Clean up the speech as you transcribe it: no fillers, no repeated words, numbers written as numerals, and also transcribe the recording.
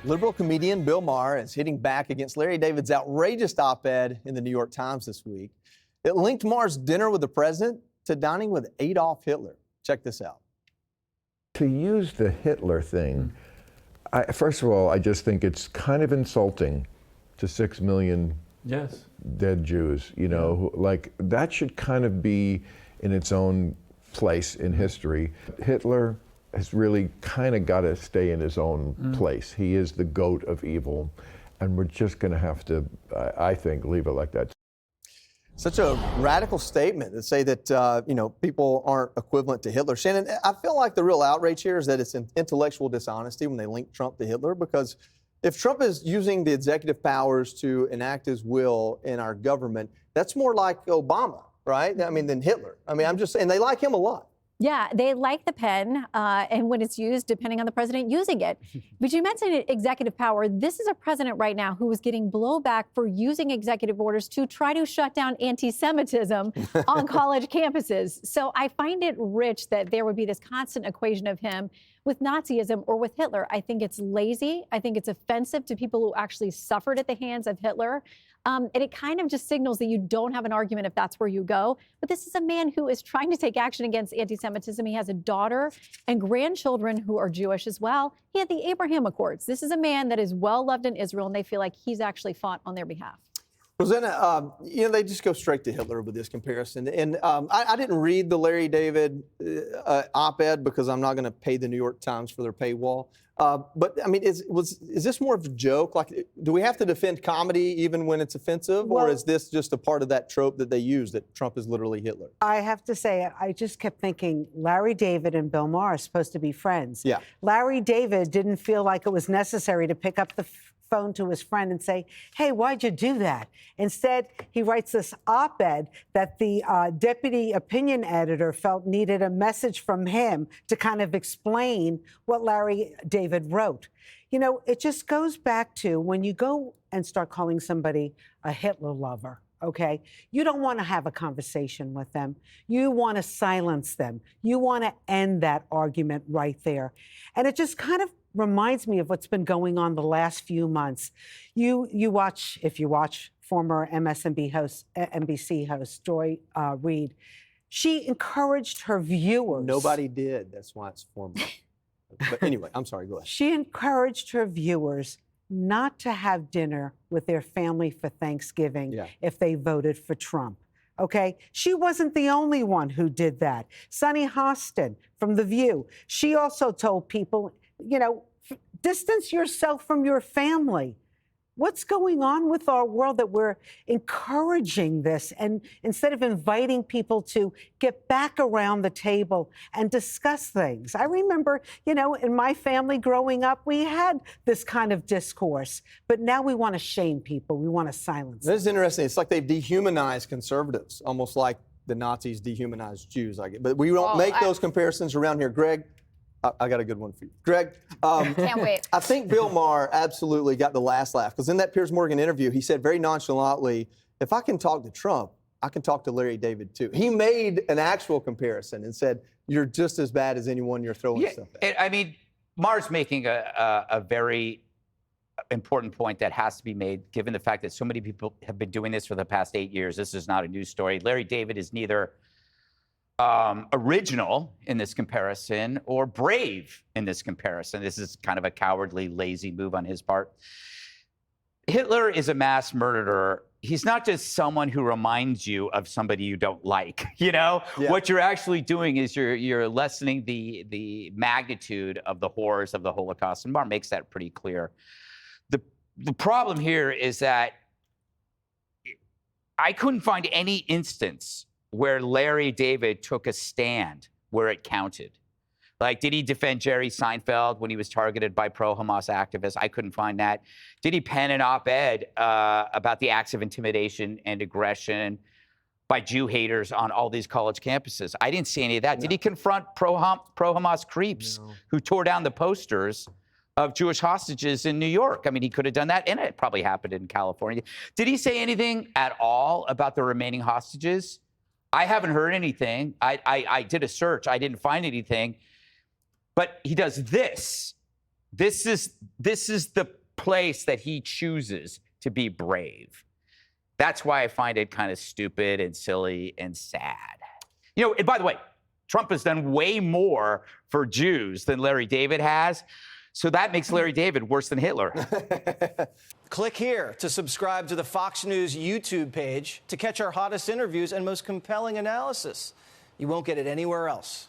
Liberal comedian Bill Maher is hitting back against Larry David's outrageous op-ed in the New York Times this week. It linked Maher's dinner with the president to dining with Adolf Hitler. Check this out. To use the Hitler thing, first of all, I just think it's kind of insulting to 6 million dead Jews. You know, like that should kind of be in its own place in history. Hitler has really kind of got to stay in his own place. He is the goat of evil, and we're just going to have to, I think, leave it like that. Such a radical statement to say that, people aren't equivalent to Hitler. Shannon, I feel like the real outrage here is that it's an intellectual dishonesty when they link Trump to Hitler, because if Trump is using the executive powers to enact his will in our government, that's more like Obama, right? I mean, than Hitler. I mean, I'm just saying they like him a lot. Yeah, they like the pen, and when it's used, depending on the president using it. But you mentioned executive power. This is a president right now who is getting blowback for using executive orders to try to shut down anti-Semitism on college campuses. So I find it rich that there would be this constant equation of him with Nazism or with Hitler. I think it's lazy. I think it's offensive to people who actually suffered at the hands of Hitler. And it kind of just signals that you don't have an argument if that's where you go. But this is a man who is trying to take action against anti-Semitism. He has a daughter and grandchildren who are Jewish as well. He had the Abraham Accords. This is a man that is well loved in Israel, and they feel like he's actually fought on their behalf. Rosanna, they just go straight to Hitler with this comparison. And I didn't read the Larry David op-ed because I'm not going to pay the New York Times for their paywall. But I mean, is this more of a joke? Like, do we have to defend comedy even when it's offensive, or is this just a part of that trope that they use that Trump is literally Hitler? I have to say, I just kept thinking Larry David and Bill Maher are supposed to be friends. Yeah. Larry David didn't feel like it was necessary to pick up the phone to his friend and say, hey, why'd you do that? Instead, he writes this op-ed that the deputy opinion editor felt needed a message from him to kind of explain what Larry David wrote. You know, it just goes back to when you go and start calling somebody a Hitler lover, okay? You don't want to have a conversation with them. You want to silence them. You want to end that argument right there. And it just kind of reminds me of what's been going on the last few months. You watch, if you watch former NBC host Joy Reid, she encouraged her viewers. Nobody did. That's why it's former. But anyway, I'm sorry, go ahead. She encouraged her viewers not to have dinner with their family for Thanksgiving if they voted for Trump. Okay, she wasn't the only one who did that. Sunny Hostin from The View, she also told people, distance yourself from your family. What's going on with our world that we're encouraging this, and instead of inviting people to get back around the table and discuss things? I remember, in my family growing up, we had this kind of discourse, but now we want to shame people. We want to silence them. This is interesting. It's like they've dehumanized conservatives, almost like the Nazis dehumanized Jews. But we don't make those comparisons around here. Greg, I got a good one for you. Greg, can't wait. I think Bill Maher absolutely got the last laugh, because in that Piers Morgan interview, he said very nonchalantly, if I can talk to Trump, I can talk to Larry David too. He made an actual comparison and said, you're just as bad as anyone you're throwing stuff at. I mean, Maher's making a very important point that has to be made, given the fact that so many people have been doing this for the past 8 years. This is not a news story. Larry David is neither original in this comparison or brave in this comparison. This is kind of a cowardly, lazy move on his part. Hitler is a mass murderer. He's not just someone who reminds you of somebody you don't like. What you're actually doing is you're lessening the magnitude of the horrors of the Holocaust, and Maher makes that pretty clear. The problem here is that I couldn't find any instance where Larry David took a stand where it counted. Like, did he defend Jerry Seinfeld when he was targeted by pro-Hamas activists? I couldn't find that. Did he pen an op-ed about the acts of intimidation and aggression by Jew haters on all these college campuses? I didn't see any of that. No. Did he confront pro-Hamas creeps who tore down the posters of Jewish hostages in New York? I mean, he could have done that, and it probably happened in California. Did he say anything at all about the remaining hostages? I haven't heard anything. I did a search. I didn't find anything. But he does this This is the place that he chooses to be brave. That's why I find it kind of stupid and silly and sad. You know, and by the way, Trump has done way more for Jews than Larry David has. So that makes Larry David worse than Hitler. Click here to subscribe to the Fox News YouTube page to catch our hottest interviews and most compelling analysis. You won't get it anywhere else.